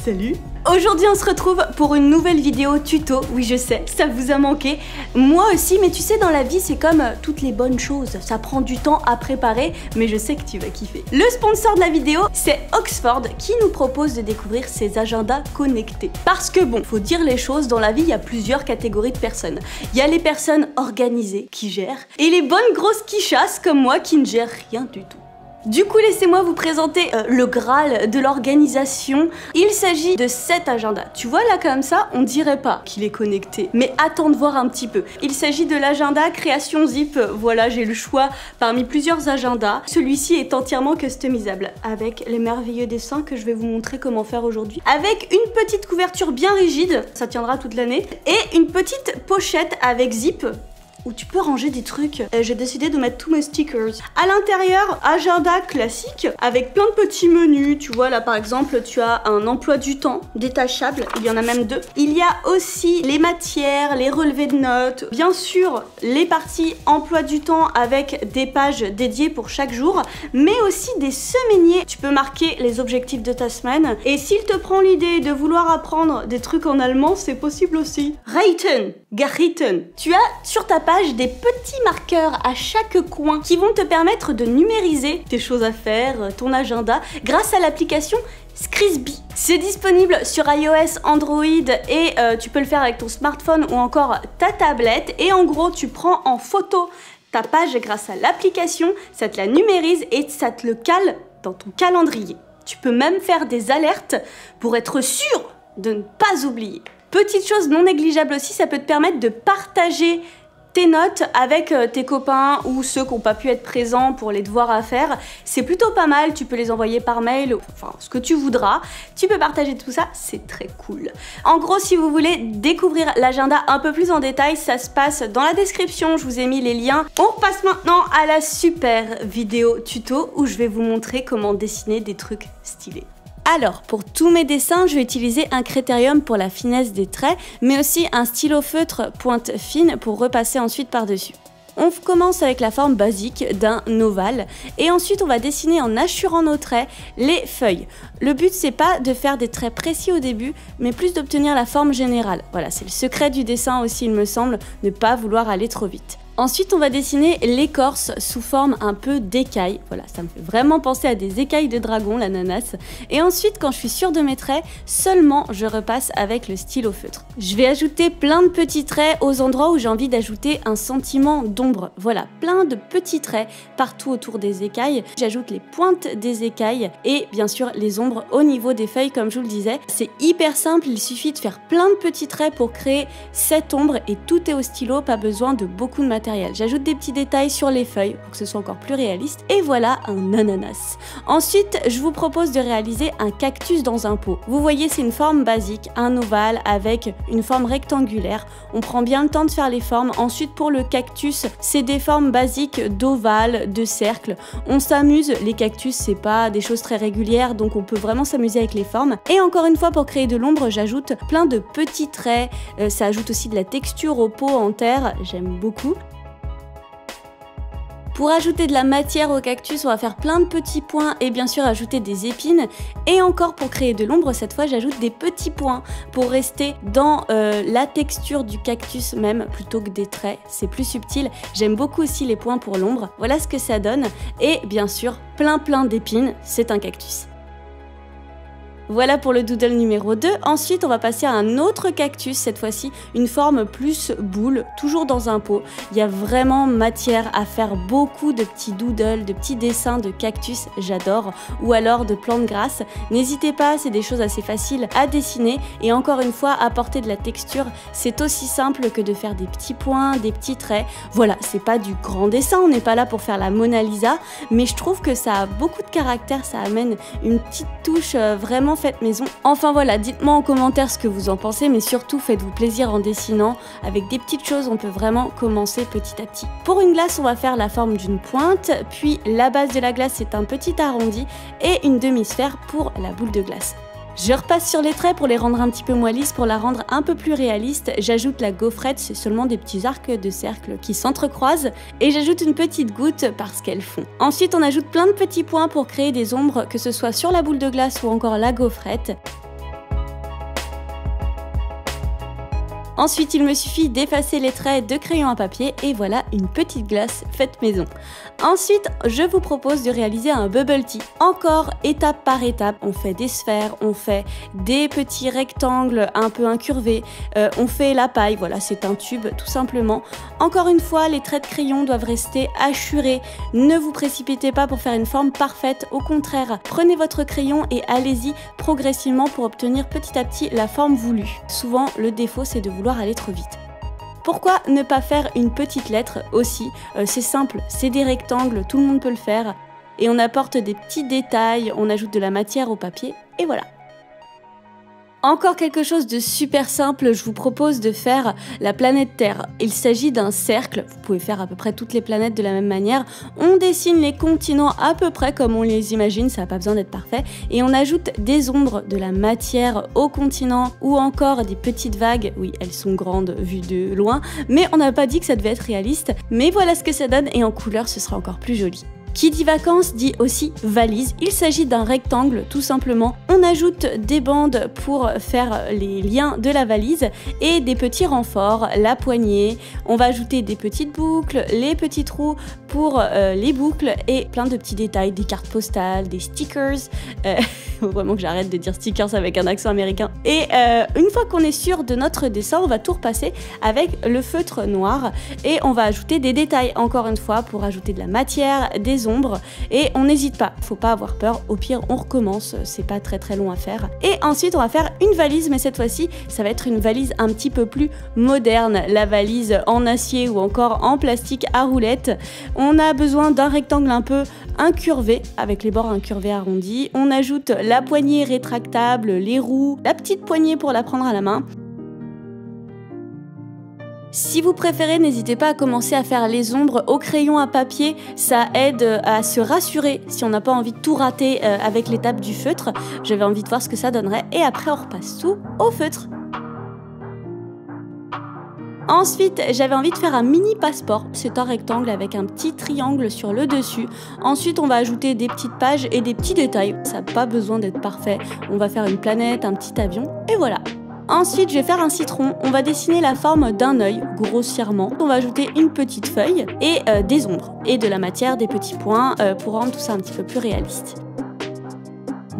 Salut! Aujourd'hui on se retrouve pour une nouvelle vidéo tuto. Oui je sais, ça vous a manqué. Moi aussi, mais tu sais dans la vie c'est comme toutes les bonnes choses. Ça prend du temps à préparer, mais je sais que tu vas kiffer. Le sponsor de la vidéo, c'est Oxford qui nous propose de découvrir ses agendas connectés. Parce que bon, faut dire les choses, dans la vie il y a plusieurs catégories de personnes. Il y a les personnes organisées qui gèrent et les bonnes grosses qui chassent comme moi qui ne gèrent rien du tout. Du coup, laissez-moi vous présenter le Graal de l'organisation. Il s'agit de cet agenda. Tu vois là comme ça, on dirait pas qu'il est connecté. Mais attends de voir un petit peu. Il s'agit de l'agenda création zip. Voilà, j'ai le choix parmi plusieurs agendas. Celui-ci est entièrement customisable avec les merveilleux dessins que je vais vous montrer comment faire aujourd'hui. Avec une petite couverture bien rigide, ça tiendra toute l'année. Et une petite pochette avec zip où tu peux ranger des trucs. J'ai décidé de mettre tous mes stickers. À l'intérieur, agenda classique avec plein de petits menus. Tu vois là par exemple, tu as un emploi du temps détachable. Il y en a même deux. Il y a aussi les matières, les relevés de notes. Bien sûr, les parties emploi du temps avec des pages dédiées pour chaque jour. Mais aussi des semainiers. Tu peux marquer les objectifs de ta semaine. Et s'il te prend l'idée de vouloir apprendre des trucs en allemand, c'est possible aussi. Reiten, Gariten. Tu as sur ta page des petits marqueurs à chaque coin qui vont te permettre de numériser tes choses à faire, ton agenda, grâce à l'application Scribsby. C'est disponible sur iOS, Android et tu peux le faire avec ton smartphone ou encore ta tablette. Et en gros, tu prends en photo ta page grâce à l'application, ça te la numérise et ça te le cale dans ton calendrier. Tu peux même faire des alertes pour être sûr de ne pas oublier. Petite chose non négligeable aussi, ça peut te permettre de partager tes notes avec tes copains ou ceux qui n'ont pas pu être présents pour les devoirs à faire. C'est plutôt pas mal, tu peux les envoyer par mail, enfin ce que tu voudras. Tu peux partager tout ça, c'est très cool. En gros, si vous voulez découvrir l'agenda un peu plus en détail, ça se passe dans la description, je vous ai mis les liens. On passe maintenant à la super vidéo tuto où je vais vous montrer comment dessiner des trucs stylés. Alors, pour tous mes dessins, je vais utiliser un critérium pour la finesse des traits, mais aussi un stylo feutre pointe fine pour repasser ensuite par-dessus. On commence avec la forme basique d'un ovale et ensuite on va dessiner en hachurant nos traits les feuilles. Le but c'est pas de faire des traits précis au début, mais plus d'obtenir la forme générale. Voilà, c'est le secret du dessin aussi il me semble, ne pas vouloir aller trop vite. Ensuite, on va dessiner l'écorce sous forme un peu d'écaille. Voilà, ça me fait vraiment penser à des écailles de dragon, l'ananas. Et ensuite, quand je suis sûre de mes traits, seulement je repasse avec le stylo feutre. Je vais ajouter plein de petits traits aux endroits où j'ai envie d'ajouter un sentiment d'ombre. Voilà, plein de petits traits partout autour des écailles. J'ajoute les pointes des écailles et bien sûr les ombres au niveau des feuilles, comme je vous le disais. C'est hyper simple, il suffit de faire plein de petits traits pour créer cette ombre et tout est au stylo, pas besoin de beaucoup de matériel. J'ajoute des petits détails sur les feuilles pour que ce soit encore plus réaliste. Et voilà un ananas. Ensuite, je vous propose de réaliser un cactus dans un pot. Vous voyez, c'est une forme basique, un ovale avec une forme rectangulaire. On prend bien le temps de faire les formes. Ensuite, pour le cactus, c'est des formes basiques d'ovale, de cercle. On s'amuse. Les cactus, c'est pas des choses très régulières, donc on peut vraiment s'amuser avec les formes. Et encore une fois, pour créer de l'ombre, j'ajoute plein de petits traits. Ça ajoute aussi de la texture au pot en terre. J'aime beaucoup. Pour ajouter de la matière au cactus, on va faire plein de petits points et bien sûr ajouter des épines. Et encore pour créer de l'ombre, cette fois j'ajoute des petits points pour rester dans la texture du cactus même plutôt que des traits. C'est plus subtil. J'aime beaucoup aussi les points pour l'ombre. Voilà ce que ça donne. Et bien sûr, plein d'épines, c'est un cactus. Voilà pour le doodle numéro 2. Ensuite, on va passer à un autre cactus, cette fois-ci, une forme plus boule, toujours dans un pot. Il y a vraiment matière à faire beaucoup de petits doodles, de petits dessins de cactus, j'adore, ou alors de plantes grasses. N'hésitez pas, c'est des choses assez faciles à dessiner et encore une fois, apporter de la texture, c'est aussi simple que de faire des petits points, des petits traits. Voilà, c'est pas du grand dessin, on n'est pas là pour faire la Mona Lisa, mais je trouve que ça a beaucoup de caractère, ça amène une petite touche vraiment faite maison. Enfin voilà, dites-moi en commentaire ce que vous en pensez, mais surtout faites-vous plaisir en dessinant. Avec des petites choses, on peut vraiment commencer petit à petit. Pour une glace, on va faire la forme d'une pointe, puis la base de la glace c'est un petit arrondi et une demi-sphère pour la boule de glace. Je repasse sur les traits pour les rendre un petit peu moins lisses, pour la rendre un peu plus réaliste. J'ajoute la gaufrette, c'est seulement des petits arcs de cercle qui s'entrecroisent. Et j'ajoute une petite goutte parce qu'elles fond. Ensuite, on ajoute plein de petits points pour créer des ombres, que ce soit sur la boule de glace ou encore la gaufrette. Ensuite, il me suffit d'effacer les traits de crayon à papier et voilà une petite glace faite maison. Ensuite, je vous propose de réaliser un bubble tea. Encore étape par étape, on fait des sphères, on fait des petits rectangles un peu incurvés, on fait la paille, voilà c'est un tube tout simplement. Encore une fois, les traits de crayon doivent rester assurés. Ne vous précipitez pas pour faire une forme parfaite, au contraire, prenez votre crayon et allez-y progressivement pour obtenir petit à petit la forme voulue. Souvent, le défaut c'est de vouloir aller trop vite. Pourquoi ne pas faire une petite lettre aussi? C'est simple, c'est des rectangles, tout le monde peut le faire. Et on apporte des petits détails, on ajoute de la matière au papier et voilà. Encore quelque chose de super simple, je vous propose de faire la planète Terre. Il s'agit d'un cercle, vous pouvez faire à peu près toutes les planètes de la même manière. On dessine les continents à peu près comme on les imagine, ça n'a pas besoin d'être parfait. Et on ajoute des ombres, de la matière au continent ou encore des petites vagues. Oui, elles sont grandes vues de loin, mais on n'a pas dit que ça devait être réaliste. Mais voilà ce que ça donne et en couleur ce sera encore plus joli. Qui dit vacances dit aussi valise. Il s'agit d'un rectangle tout simplement. On ajoute des bandes pour faire les liens de la valise et des petits renforts, la poignée. On va ajouter des petites boucles, les petits trous pour les boucles et plein de petits détails, des cartes postales, des stickers. Faut vraiment que j'arrête de dire stickers avec un accent américain. Et une fois qu'on est sûr de notre dessin, on va tout repasser avec le feutre noir et on va ajouter des détails encore une fois pour ajouter de la matière, des ombres et on n'hésite pas, faut pas avoir peur, au pire on recommence, c'est pas très long à faire. Et ensuite on va faire une valise, mais cette fois-ci ça va être une valise un petit peu plus moderne, la valise en acier ou encore en plastique à roulettes. On a besoin d'un rectangle un peu incurvé, avec les bords incurvés arrondis. On ajoute la poignée rétractable, les roues, la petite poignée pour la prendre à la main. Si vous préférez, n'hésitez pas à commencer à faire les ombres au crayon à papier, ça aide à se rassurer si on n'a pas envie de tout rater avec l'étape du feutre. J'avais envie de voir ce que ça donnerait et après on repasse tout au feutre. Ensuite, j'avais envie de faire un mini passeport. C'est un rectangle avec un petit triangle sur le dessus. Ensuite, on va ajouter des petites pages et des petits détails. Ça n'a pas besoin d'être parfait. On va faire une planète, un petit avion et voilà. Ensuite, je vais faire un citron. On va dessiner la forme d'un œil, grossièrement. On va ajouter une petite feuille et des ombres et de la matière, des petits points pour rendre tout ça un petit peu plus réaliste.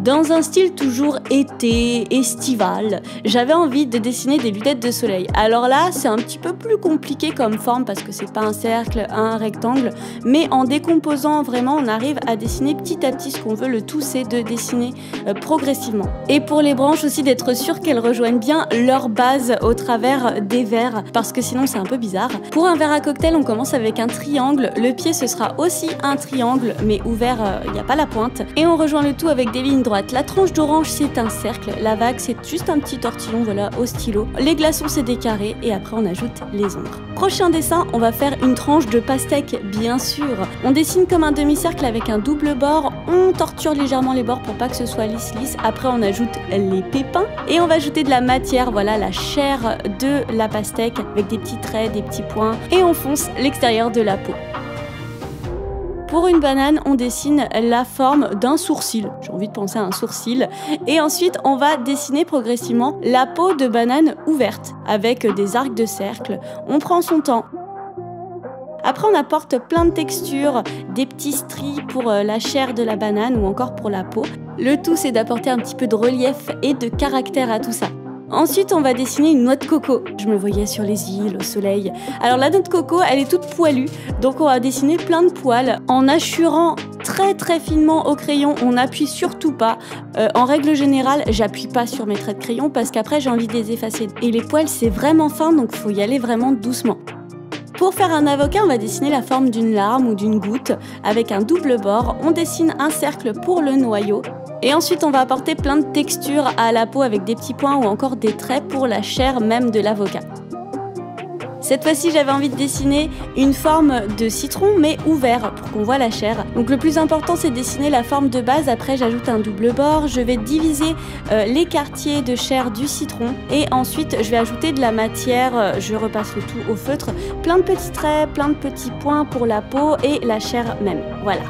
Dans un style toujours été, estival, j'avais envie de dessiner des lunettes de soleil. Alors là, c'est un petit peu plus compliqué comme forme parce que c'est pas un cercle, un rectangle, mais en décomposant vraiment, on arrive à dessiner petit à petit ce qu'on veut. Le tout, c'est de dessiner progressivement. Et pour les branches aussi, d'être sûr qu'elles rejoignent bien leur base au travers des verres, parce que sinon c'est un peu bizarre. Pour un verre à cocktail, on commence avec un triangle. Le pied, ce sera aussi un triangle, mais ouvert, il n'y a pas la pointe. Et on rejoint le tout avec des lignes droites. La tranche d'orange c'est un cercle, la vague c'est juste un petit tortillon voilà au stylo, les glaçons c'est des carrés et après on ajoute les ombres. Prochain dessin, on va faire une tranche de pastèque bien sûr. On dessine comme un demi-cercle avec un double bord, on torture légèrement les bords pour pas que ce soit lisse. Après on ajoute les pépins et on va ajouter de la matière, voilà la chair de la pastèque avec des petits traits, des petits points et on fonce l'extérieur de la peau. Pour une banane, on dessine la forme d'un sourcil. J'ai envie de penser à un sourcil. Et ensuite, on va dessiner progressivement la peau de banane ouverte avec des arcs de cercle. On prend son temps. Après, on apporte plein de textures, des petits stries pour la chair de la banane ou encore pour la peau. Le tout, c'est d'apporter un petit peu de relief et de caractère à tout ça. Ensuite, on va dessiner une noix de coco. Je me voyais sur les îles, au soleil. Alors la noix de coco, elle est toute poilue, donc on va dessiner plein de poils en assurant très finement au crayon. On n'appuie surtout pas. En règle générale, j'appuie pas sur mes traits de crayon parce qu'après j'ai envie de les effacer. Et les poils, c'est vraiment fin, donc faut y aller vraiment doucement. Pour faire un avocat, on va dessiner la forme d'une larme ou d'une goutte avec un double bord. On dessine un cercle pour le noyau. Et ensuite, on va apporter plein de textures à la peau avec des petits points ou encore des traits pour la chair même de l'avocat. Cette fois-ci, j'avais envie de dessiner une forme de citron, mais ouvert, pour qu'on voit la chair. Donc le plus important, c'est de dessiner la forme de base. Après, j'ajoute un double bord. Je vais diviser les quartiers de chair du citron. Et ensuite, je vais ajouter de la matière. Je repasse le tout au feutre. Plein de petits traits, plein de petits points pour la peau et la chair même. Voilà.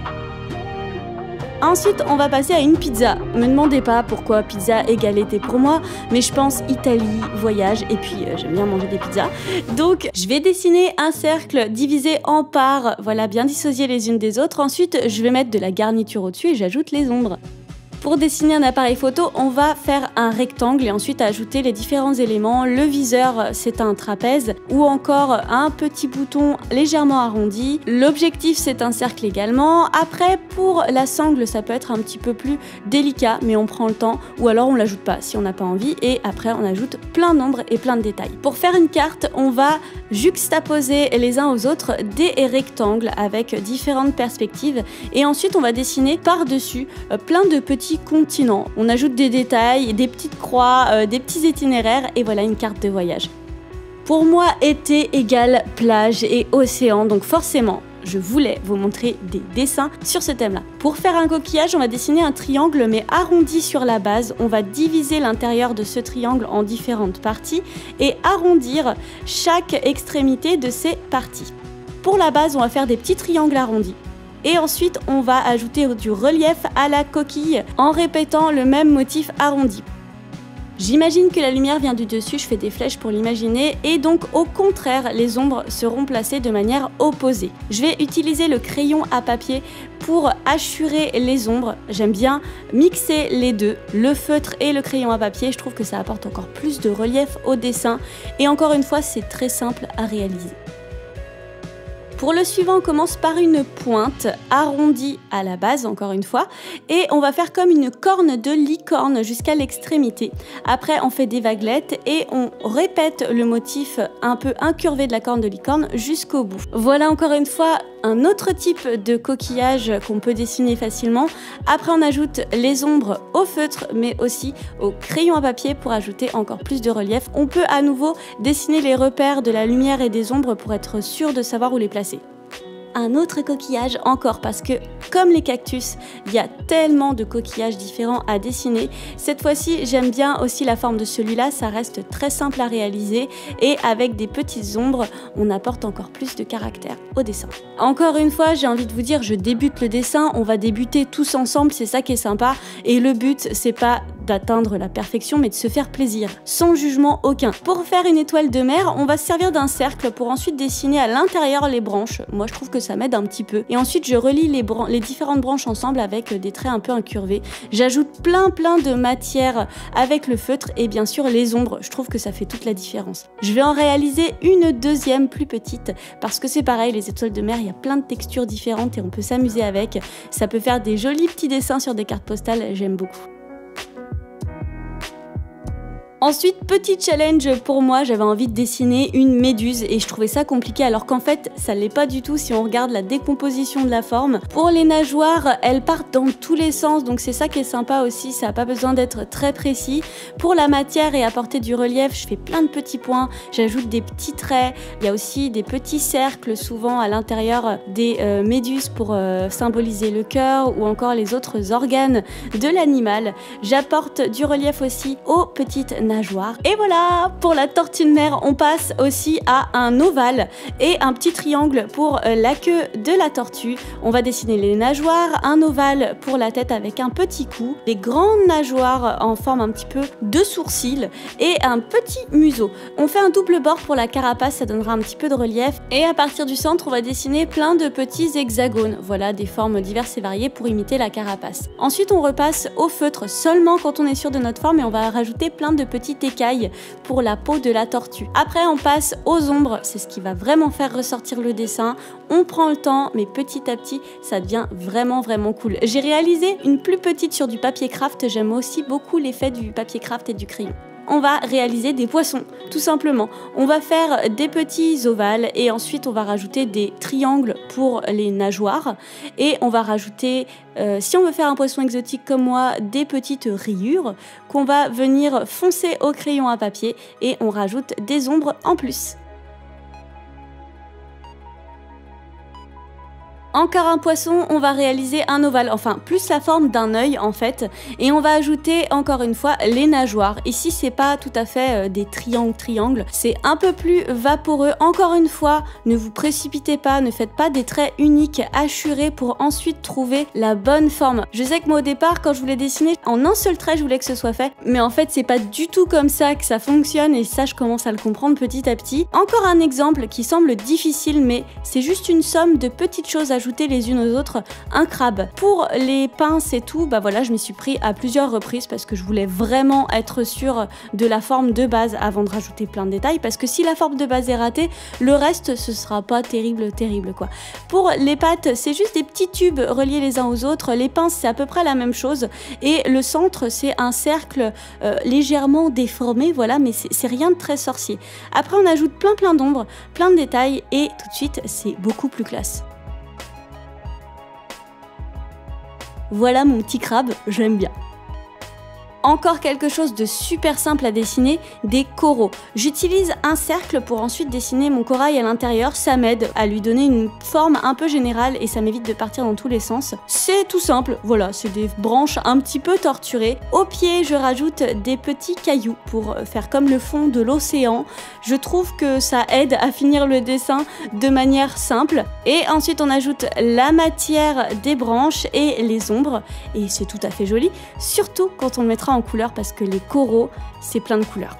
Ensuite, on va passer à une pizza. Me demandez pas pourquoi pizza égale été pour moi, mais je pense Italie, voyage, et puis j'aime bien manger des pizzas. Donc, je vais dessiner un cercle divisé en parts, voilà, bien dissociées les unes des autres. Ensuite, je vais mettre de la garniture au-dessus et j'ajoute les ombres. Pour dessiner un appareil photo, on va faire un rectangle et ensuite ajouter les différents éléments. Le viseur, c'est un trapèze ou encore un petit bouton légèrement arrondi. L'objectif, c'est un cercle également. Après, pour la sangle, ça peut être un petit peu plus délicat, mais on prend le temps ou alors on l'ajoute pas si on n'a pas envie. Et après, on ajoute plein d'ombres et plein de détails. Pour faire une carte, on va juxtaposer les uns aux autres des rectangles avec différentes perspectives et ensuite, on va dessiner par-dessus plein de petits continents. On ajoute des détails, des petites croix, des petits itinéraires et voilà une carte de voyage. Pour moi, été égale plage et océan, donc forcément, je voulais vous montrer des dessins sur ce thème-là. Pour faire un coquillage, on va dessiner un triangle mais arrondi sur la base. On va diviser l'intérieur de ce triangle en différentes parties et arrondir chaque extrémité de ces parties. Pour la base, on va faire des petits triangles arrondis. Et ensuite, on va ajouter du relief à la coquille en répétant le même motif arrondi. J'imagine que la lumière vient du dessus, je fais des flèches pour l'imaginer et donc au contraire, les ombres seront placées de manière opposée. Je vais utiliser le crayon à papier pour assurer les ombres. J'aime bien mixer les deux, le feutre et le crayon à papier. Je trouve que ça apporte encore plus de relief au dessin et encore une fois, c'est très simple à réaliser. Pour le suivant, on commence par une pointe arrondie à la base, encore une fois, et on va faire comme une corne de licorne jusqu'à l'extrémité. Après, on fait des vaguelettes et on répète le motif un peu incurvé de la corne de licorne jusqu'au bout. Voilà encore une fois un autre type de coquillage qu'on peut dessiner facilement. Après, on ajoute les ombres au feutre, mais aussi au crayon à papier pour ajouter encore plus de relief. On peut à nouveau dessiner les repères de la lumière et des ombres pour être sûr de savoir où les placer. Un autre coquillage encore parce que comme les cactus, il y a tellement de coquillages différents à dessiner. Cette fois-ci, j'aime bien aussi la forme de celui-là, ça reste très simple à réaliser et avec des petites ombres, on apporte encore plus de caractère au dessin. Encore une fois, j'ai envie de vous dire, je débute le dessin, on va débuter tous ensemble, c'est ça qui est sympa et le but, c'est pas d'atteindre la perfection mais de se faire plaisir, sans jugement aucun. Pour faire une étoile de mer, on va se servir d'un cercle pour ensuite dessiner à l'intérieur les branches. Moi je trouve que ça m'aide un petit peu. Et ensuite je relie les différentes branches ensemble avec des traits un peu incurvés. J'ajoute plein de matière avec le feutre et bien sûr les ombres. Je trouve que ça fait toute la différence. Je vais en réaliser une deuxième plus petite parce que c'est pareil, les étoiles de mer, il y a plein de textures différentes et on peut s'amuser avec. Ça peut faire des jolis petits dessins sur des cartes postales, j'aime beaucoup. Ensuite, petit challenge pour moi, j'avais envie de dessiner une méduse et je trouvais ça compliqué alors qu'en fait, ça l'est pas du tout si on regarde la décomposition de la forme. Pour les nageoires, elles partent dans tous les sens, donc c'est ça qui est sympa aussi, ça n'a pas besoin d'être très précis. Pour la matière et apporter du relief, je fais plein de petits points, j'ajoute des petits traits, il y a aussi des petits cercles souvent à l'intérieur des méduses pour symboliser le cœur ou encore les autres organes de l'animal. J'apporte du relief aussi aux petites nageoires. Et voilà, pour la tortue de mer, on passe aussi à un ovale et un petit triangle pour la queue de la tortue. On va dessiner les nageoires, un ovale pour la tête avec un petit cou, des grandes nageoires en forme un petit peu de sourcils et un petit museau. On fait un double bord pour la carapace, ça donnera un petit peu de relief. Et à partir du centre, on va dessiner plein de petits hexagones. Voilà, des formes diverses et variées pour imiter la carapace. Ensuite, on repasse au feutre seulement quand on est sûr de notre forme et on va rajouter plein de petites écailles pour la peau de la tortue. Après, on passe aux ombres, c'est ce qui va vraiment faire ressortir le dessin. On prend le temps, mais petit à petit, ça devient vraiment cool. J'ai réalisé une plus petite sur du papier craft, j'aime aussi beaucoup l'effet du papier craft et du crayon. On va réaliser des poissons, tout simplement. On va faire des petits ovales et ensuite on va rajouter des triangles pour les nageoires et on va rajouter, si on veut faire un poisson exotique comme moi, des petites rayures qu'on va venir foncer au crayon à papier et on rajoute des ombres en plus. Encore un poisson, on va réaliser un ovale, enfin plus la forme d'un œil en fait, et on va ajouter encore une fois les nageoires. Ici c'est pas tout à fait des triangles, c'est un peu plus vaporeux. Encore une fois, ne vous précipitez pas, ne faites pas des traits uniques hachurés pour ensuite trouver la bonne forme. Je sais que moi au départ quand je voulais dessiner, en un seul trait je voulais que ce soit fait, mais en fait c'est pas du tout comme ça que ça fonctionne et ça je commence à le comprendre petit à petit. Encore un exemple qui semble difficile mais c'est juste une somme de petites choses à ajouter les unes aux autres, un crabe. Pour les pinces et tout, bah voilà, je m'y suis pris à plusieurs reprises parce que je voulais vraiment être sûre de la forme de base avant de rajouter plein de détails, parce que si la forme de base est ratée, le reste ce sera pas terrible quoi. Pour les pattes, c'est juste des petits tubes reliés les uns aux autres, les pinces c'est à peu près la même chose et le centre c'est un cercle légèrement déformé, voilà, mais c'est rien de très sorcier. Après on ajoute plein d'ombres, plein de détails et tout de suite c'est beaucoup plus classe. Voilà mon petit crabe, je l'aime bien. Encore quelque chose de super simple à dessiner, des coraux. J'utilise un cercle pour ensuite dessiner mon corail à l'intérieur, ça m'aide à lui donner une forme un peu générale et ça m'évite de partir dans tous les sens. C'est tout simple, voilà, c'est des branches un petit peu torturées. Au pied, je rajoute des petits cailloux pour faire comme le fond de l'océan. Je trouve que ça aide à finir le dessin de manière simple. Et ensuite, on ajoute la matière des branches et les ombres et c'est tout à fait joli, surtout quand on le mettra en couleur parce que les coraux, c'est plein de couleurs.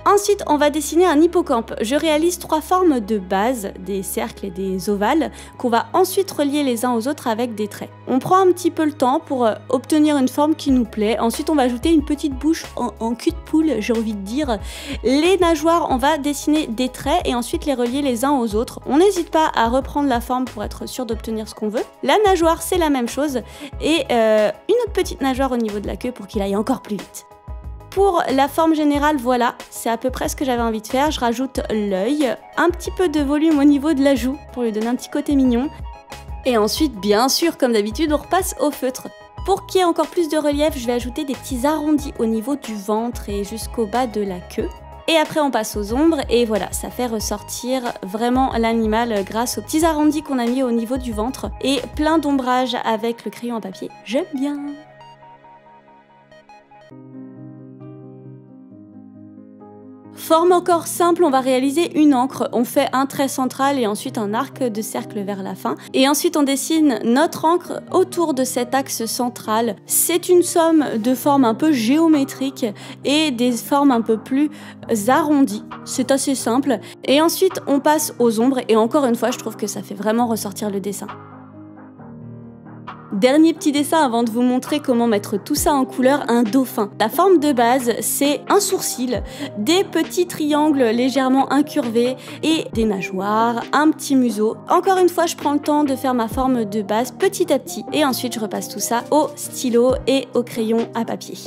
Ensuite, on va dessiner un hippocampe. Je réalise 3 formes de base, des cercles et des ovales, qu'on va ensuite relier les uns aux autres avec des traits. On prend un petit peu le temps pour obtenir une forme qui nous plaît. Ensuite, on va ajouter une petite bouche en cul de poule, j'ai envie de dire. Les nageoires, on va dessiner des traits et ensuite les relier les uns aux autres. On n'hésite pas à reprendre la forme pour être sûr d'obtenir ce qu'on veut. La nageoire, c'est la même chose. Et une autre petite nageoire au niveau de la queue pour qu'il aille encore plus vite. Pour la forme générale, voilà, c'est à peu près ce que j'avais envie de faire. Je rajoute l'œil, un petit peu de volume au niveau de la joue pour lui donner un petit côté mignon. Et ensuite, bien sûr, comme d'habitude, on repasse au feutre. Pour qu'il y ait encore plus de relief, je vais ajouter des petits arrondis au niveau du ventre et jusqu'au bas de la queue. Et après on passe aux ombres et voilà, ça fait ressortir vraiment l'animal grâce aux petits arrondis qu'on a mis au niveau du ventre. Et plein d'ombrage avec le crayon à papier, j'aime bien. Forme encore simple, on va réaliser une encre. On fait un trait central et ensuite un arc de cercle vers la fin. Et ensuite on dessine notre encre autour de cet axe central. C'est une somme de formes un peu géométriques et des formes un peu plus arrondies. C'est assez simple. Et ensuite on passe aux ombres et encore une fois je trouve que ça fait vraiment ressortir le dessin. Dernier petit dessin avant de vous montrer comment mettre tout ça en couleur, un dauphin. La forme de base, c'est un sourcil, des petits triangles légèrement incurvés et des nageoires, un petit museau. Encore une fois, je prends le temps de faire ma forme de base petit à petit et ensuite je repasse tout ça au stylo et au crayon à papier.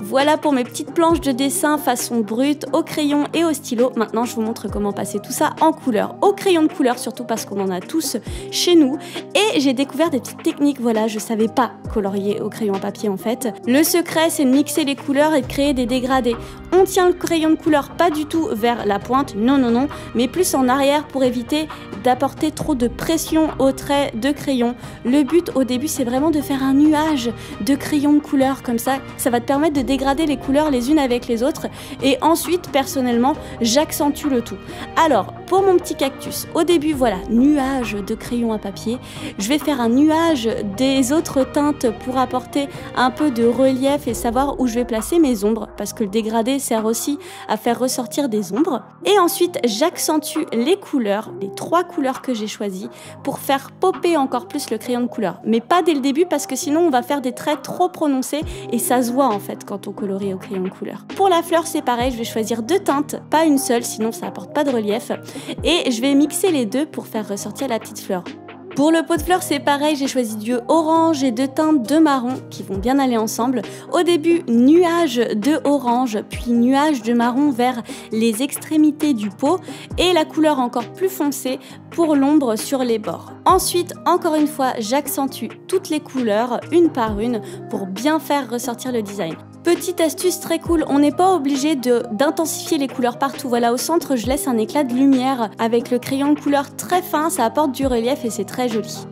Voilà pour mes petites planches de dessin façon brute, au crayon et au stylo. Maintenant, je vous montre comment passer tout ça en couleur. Au crayon de couleur, surtout parce qu'on en a tous chez nous. Et j'ai découvert des petites techniques, voilà, je savais pas colorier au crayon à papier en fait. Le secret, c'est de mixer les couleurs et de créer des dégradés. On tient le crayon de couleur pas du tout vers la pointe, non, mais plus en arrière pour éviter d'apporter trop de pression au trait de crayon. Le but au début, c'est vraiment de faire un nuage de crayons de couleur, comme ça va te permettre de dégrader les couleurs les unes avec les autres. Et ensuite, personnellement, j'accentue le tout. Alors, pour mon petit cactus, au début, voilà, nuage de crayon à papier. Je vais faire un nuage des autres teintes pour apporter un peu de relief et savoir où je vais placer mes ombres, parce que le dégradé sert aussi à faire ressortir des ombres. Et ensuite, j'accentue les couleurs, les 3 couleurs que j'ai choisies, pour faire popper encore plus le crayon de couleur. Mais pas dès le début, parce que sinon on va faire des traits trop prononcés et ça se voit en fait quand on colorie au crayon de couleur. Pour la fleur, c'est pareil, je vais choisir 2 teintes, pas une seule, sinon ça apporte pas de relief. Et je vais mixer les deux pour faire ressortir la petite fleur. Pour le pot de fleurs, c'est pareil, j'ai choisi du orange et deux teintes de marron qui vont bien aller ensemble. Au début, nuage de orange, puis nuage de marron vers les extrémités du pot et la couleur encore plus foncée pour l'ombre sur les bords. Ensuite, encore une fois, j'accentue toutes les couleurs une par une pour bien faire ressortir le design. Petite astuce très cool, on n'est pas obligé d'intensifier les couleurs partout. Voilà, au centre, je laisse un éclat de lumière avec le crayon de couleur très fin, ça apporte du relief et c'est très joli.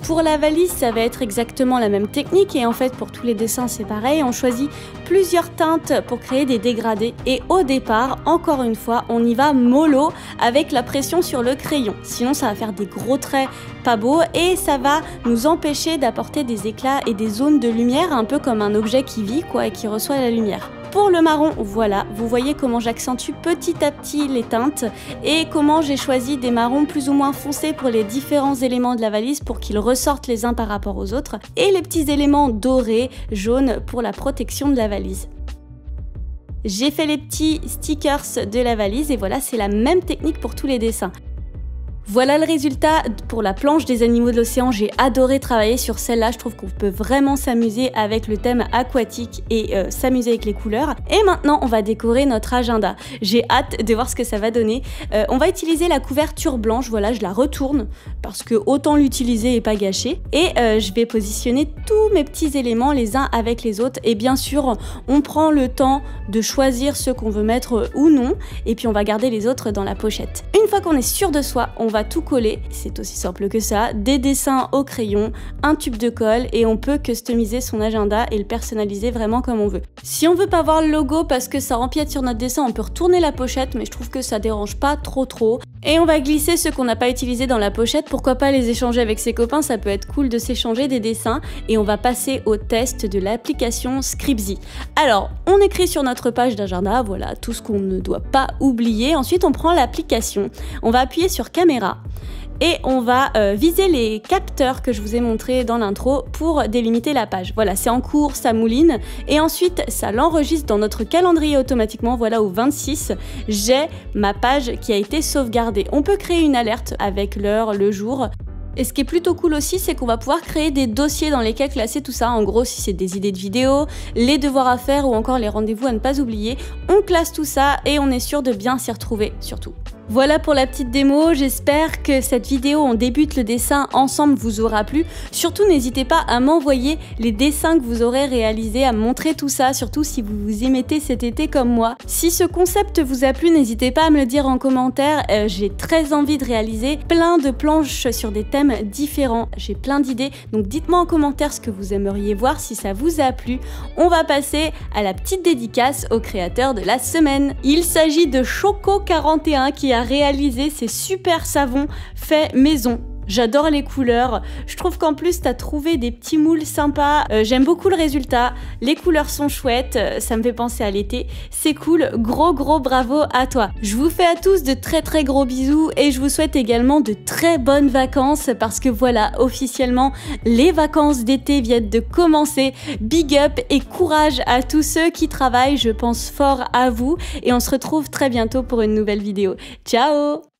Pour la valise, ça va être exactement la même technique et en fait pour tous les dessins c'est pareil, on choisit plusieurs teintes pour créer des dégradés et au départ, encore une fois, on y va mollo avec la pression sur le crayon. Sinon ça va faire des gros traits pas beaux et ça va nous empêcher d'apporter des éclats et des zones de lumière un peu comme un objet qui vit quoi et qui reçoit la lumière. Pour le marron, voilà, vous voyez comment j'accentue petit à petit les teintes et comment j'ai choisi des marrons plus ou moins foncés pour les différents éléments de la valise pour qu'ils ressortent les uns par rapport aux autres et les petits éléments dorés, jaunes pour la protection de la valise. J'ai fait les petits stickers de la valise et voilà, c'est la même technique pour tous les dessins. Voilà le résultat pour la planche des animaux de l'océan. J'ai adoré travailler sur celle-là. Je trouve qu'on peut vraiment s'amuser avec le thème aquatique et s'amuser avec les couleurs. Et maintenant, on va décorer notre agenda. J'ai hâte de voir ce que ça va donner. On va utiliser la couverture blanche. Voilà, je la retourne parce que autant l'utiliser et pas gâcher. Et je vais positionner tous mes petits éléments les uns avec les autres. Et bien sûr, on prend le temps de choisir ceux qu'on veut mettre ou non. Et puis, on va garder les autres dans la pochette. Une fois qu'on est sûr de soi, on va tout coller, c'est aussi simple que ça, des dessins au crayon, un tube de colle et on peut customiser son agenda et le personnaliser vraiment comme on veut. Si on veut pas voir le logo parce que ça empiète sur notre dessin, on peut retourner la pochette mais je trouve que ça dérange pas trop. Et on va glisser ceux qu'on n'a pas utilisés dans la pochette, pourquoi pas les échanger avec ses copains, ça peut être cool de s'échanger des dessins et on va passer au test de l'application Scribzy. Alors, on écrit sur notre page d'agenda, voilà, tout ce qu'on ne doit pas oublier. Ensuite, on prend l'application, on va appuyer sur caméra et on va viser les capteurs que je vous ai montrés dans l'intro pour délimiter la page. Voilà, c'est en cours, ça mouline et ensuite ça l'enregistre dans notre calendrier automatiquement. Voilà, au 26, j'ai ma page qui a été sauvegardée. On peut créer une alerte avec l'heure, le jour. Et ce qui est plutôt cool aussi, c'est qu'on va pouvoir créer des dossiers dans lesquels classer tout ça. En gros, si c'est des idées de vidéos, les devoirs à faire ou encore les rendez-vous à ne pas oublier, on classe tout ça et on est sûr de bien s'y retrouver surtout. Voilà pour la petite démo, j'espère que cette vidéo on débute le dessin ensemble vous aura plu. Surtout n'hésitez pas à m'envoyer les dessins que vous aurez réalisés, à me montrer tout ça, surtout si vous vous y mettez cet été comme moi. Si ce concept vous a plu, n'hésitez pas à me le dire en commentaire, j'ai très envie de réaliser plein de planches sur des thèmes différents, j'ai plein d'idées, donc dites-moi en commentaire ce que vous aimeriez voir si ça vous a plu. On va passer à la petite dédicace au créateur de la semaine. Il s'agit de Choco41 qui a réalisé ces super savons faits maison. J'adore les couleurs, je trouve qu'en plus t'as trouvé des petits moules sympas, j'aime beaucoup le résultat, les couleurs sont chouettes, ça me fait penser à l'été, c'est cool, gros bravo à toi. Je vous fais à tous de très gros bisous et je vous souhaite également de très bonnes vacances parce que voilà, officiellement les vacances d'été viennent de commencer. Big up et courage à tous ceux qui travaillent, je pense fort à vous et on se retrouve très bientôt pour une nouvelle vidéo. Ciao!